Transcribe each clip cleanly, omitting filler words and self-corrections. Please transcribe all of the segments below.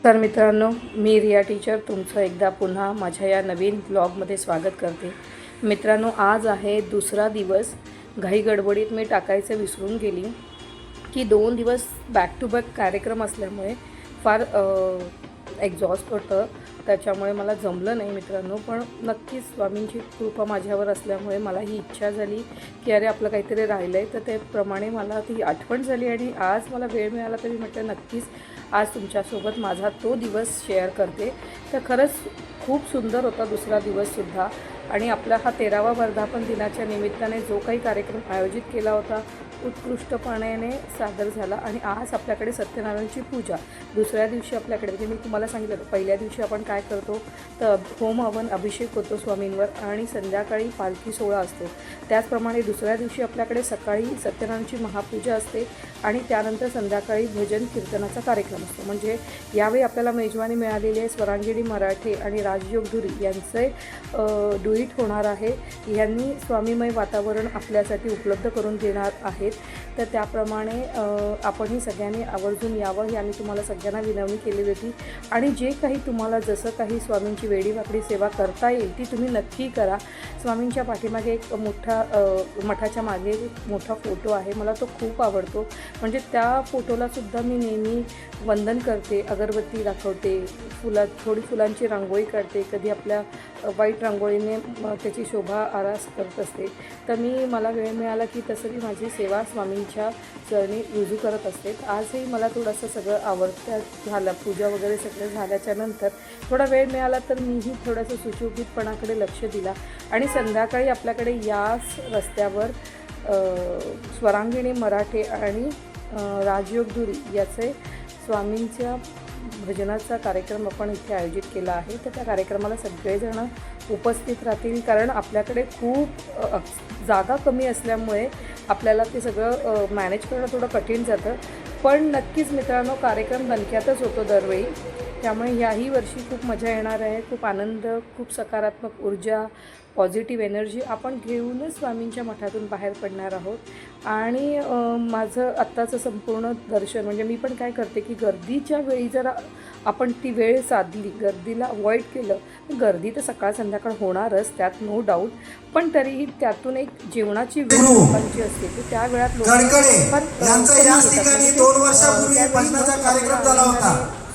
नमस्कार मित्रांनो, मी रिया टीचर तुमचं एकदा पुन्हा माझ्या या नवीन ब्लॉगमध्ये स्वागत करते। मित्रांनो, आज आहे दुसरा दिवस। घाई गडबडीत मी टाकायचं विसरून गेली की 2 दिवस बॅक टू बॅक कार्यक्रम असल्यामुळे फार एक्झॉस्ट होतं, त्याच्यामुळे मला जमलं नाही मित्रांनो। पण नक्कीच स्वामींची कृपा माझ्यावर असल्यामुळे मला ही इच्छा झाली की अरे आपलं काहीतरी राहिलं आहे, तर त्याप्रमाणे मला ती आठवण झाली आणि आज मला वेळ मिळाला तरी म्हटलं नक्कीच आज तुमच्यासोबत माझा तो दिवस शेअर करते। तर खरंच खूप सुंदर होता दुसरा दिवससुद्धा आणि आपला हा 13वा वर्धापन दिनाच्या निमित्ताने जो काही कार्यक्रम आयोजित केला होता उत्कृष्टपणे सादर झाला। आणि आज आपल्याकडे सत्यनारायणची पूजा दुसऱ्या दिवशी आपल्याकडे, म्हणजे मी तुम्हाला सांगितलं पहिल्या दिवशी आपण काय करतो तर होम हवन अभिषेक होतो स्वामींवर आणि संध्याकाळी पालखी सोहळा असतो। त्याचप्रमाणे दुसऱ्या दिवशी आपल्याकडे सकाळी सत्यनारायणची महापूजा असते आणि त्यानंतर संध्याकाळी भजन कीर्तनाचा कार्यक्रम असतो। म्हणजे यावेळी आपल्याला मेजवानी मिळालेली आहे स्वरांगिणी मराठे आणि राजयोग धुरी यांचे डुईट होणार आहे। यांनी स्वामीमय वातावरण आपल्यासाठी उपलब्ध करून देणार आहेत। तर त्याप्रमाणे आपणही सगळ्यांनी आवर्जून यावं यांनी तुम्हाला सगळ्यांना विनवणी केलेली होती। आणि जे काही तुम्हाला जसं काही स्वामींची वेडीवाकडी सेवा करता येईल ती तुम्ही नक्की करा। स्वामींच्या पाठीमागे एक मोठा मठाच्या मागे एक मोठा फोटो आहे, मला तो खूप आवडतो। म्हणजे त्या फोटोलासुद्धा मी नेहमी वंदन करते, अगरबत्ती दाखवते, थोडी फुलांची रांगोळी काढते, कधी आपल्या वाईट रांगोळीने त्याची शोभा आरास करत असते। तर मला वेळ मिळाला की तसं मी माझी सेवा स्वामींच्या चरणी रुजू करत असते। आजही मला थोडंसं सगळं आवडतं झालं, पूजा वगैरे सगळं झाल्याच्या नंतर थोडा वेळ मिळाला तर मीही थोडंसं सुशोभितपणाकडे लक्ष दिला। आणि संध्याकाळी आपल्याकडे याच रस्त्यावर स्वरांगिणी मराठे आणि राजयोग धुरी याचे स्वामींच्या भजनाचा कार्यक्रम आपण इथे आयोजित केला आहे। तर त्या कार्यक्रमाला सगळेजण उपस्थित राहतील, कारण आपल्याकडे खूप जागा कमी असल्यामुळे आपल्याला ते सगळं मॅनेज करणं थोडं कठीण जातं। पण नक्कीच मित्रांनो, कार्यक्रम दणक्यातच होतो दरवेळी, त्यामुळे याही वर्षी खूप मजा येणार आहे। खूप आनंद, खूप सकारात्मक ऊर्जा, पॉझिटिव्ह एनर्जी आपण घेऊनच स्वामींच्या मठातून बाहेर पडणार आहोत। आणि माझं आत्ताचं संपूर्ण दर्शन म्हणजे मी पण काय करते की गर्दीच्या वेळी जर आपण ती वेळ साधली, गर्दीला अवॉइड केलं, गर्दी तर सकाळ संध्याकाळ होणारच त्यात नो डाऊट, पण तरीही त्यातून एक जेवणाची वेळ लोकांची असते की त्या वेळात लोक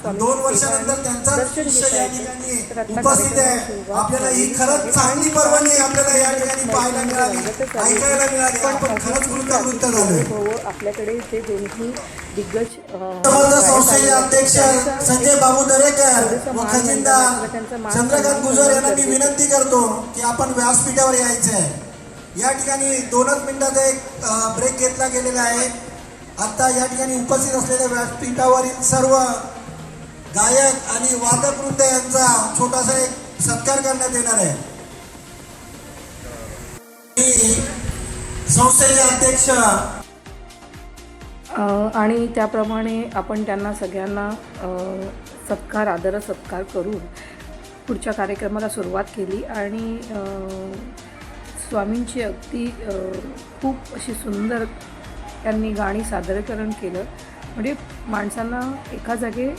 2 वर्षानंतर त्यांचा शिष्य या ठिकाणी उपस्थित आहे। आपल्याला ही खरंच चांगली पर्वणी आपल्याला या ठिकाणी पाहायला मिळाली, ऐकायला मिळाली। आपण खरंच कृतज्ञ झालो। आपल्याकडे ते दोन्ही दिग्गज संस्थेचे अध्यक्ष संजय बाबू दरेकर व खजिनदार चंद्रकांत गुजर यांना मी विनंती करतो की आपण व्यासपीठावर यायचं आहे। या ठिकाणी 2 मिनिटाचा एक ब्रेक घेतला गेलेला आहे। आता या ठिकाणी उपस्थित असलेल्या व्यासपीठावरील सर्व गायक आणि वादक वृंद यांचा छोटासा एक सत्कार करण्यात येणार आहे। संस्थेचे अध्यक्ष आणि त्याप्रमाणे आपण त्यांना सगळ्यांना आदर सत्कार करून पुढच्या कार्यक्रमाला सुरुवात केली। आणि स्वामींची अगदी खूप अशी सुंदर त्यांनी गाणी सादरीकरण केलं। म्हणजे माणसांना एका जागे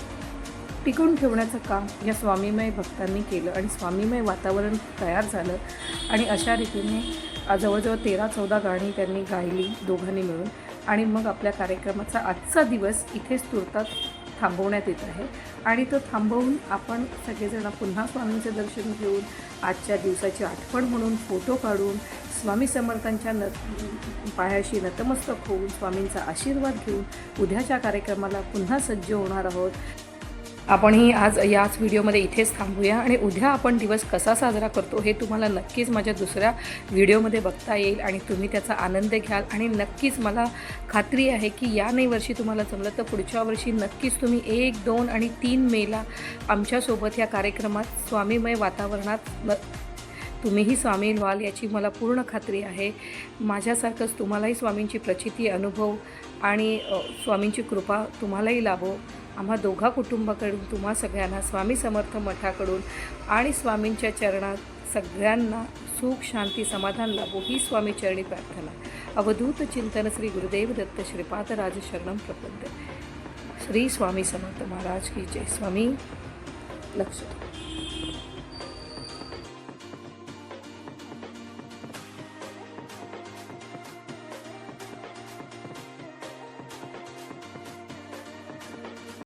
टिकून ठेवण्याचं काम या स्वामीमय भक्तांनी केलं आणि स्वामीमय वातावरण तयार झालं। आणि अशा रीतीने जवळजवळ 13-14 गाणी त्यांनी गायली दोघांनी मिळून। आणि मग आपल्या कार्यक्रमाचा आजचा दिवस इथेच तुर्तात थांबवण्यात येत आहे। आणि तो थांबवून आपण सगळेजण पुन्हा स्वामींचं दर्शन घेऊन आजच्या दिवसाची आठवण म्हणून फोटो काढून स्वामी समर्थांच्या पायाशी नतमस्तक होऊन स्वामींचा आशीर्वाद घेऊन उद्याच्या कार्यक्रमाला पुन्हा सज्ज होणार आहोत। आपणही आज याच व्हिडिओमध्ये इथेच थांबूया आणि उद्या आपण दिवस कसा साजरा करतो हे तुम्हाला नक्कीच माझ्या दुसऱ्या व्हिडिओमध्ये बघता येईल आणि तुम्ही त्याचा आनंद घ्याल। आणि नक्कीच मला खात्री आहे की या नाही वर्षी तुम्हाला जमलं तर पुढच्या वर्षी नक्कीच तुम्ही 1, 2 आणि 3 मेला आमच्यासोबत या कार्यक्रमात स्वामीमय वातावरणात तुम्हीही सामील व्हाल याची मला पूर्ण खात्री आहे। माझ्यासारखंच तुम्हालाही स्वामींची प्रचिती, अनुभव आणि स्वामींची कृपा तुम्हालाही लाभो। आम्हा दोघा कुटुंबाकडून तुम्हा सगळ्यांना स्वामी समर्थ मठाकडून आणि स्वामींच्या चरणात सगळ्यांना सुख, शांती, समाधान लाभो ही स्वामी चरणी प्रार्थना। अवधूत चिंतन श्री गुरुदेव दत्त श्रीपाद राज शरणम प्रपद्ये। श्री स्वामी समर्थ महाराज की जय. स्वामी लक्ष ठेवा.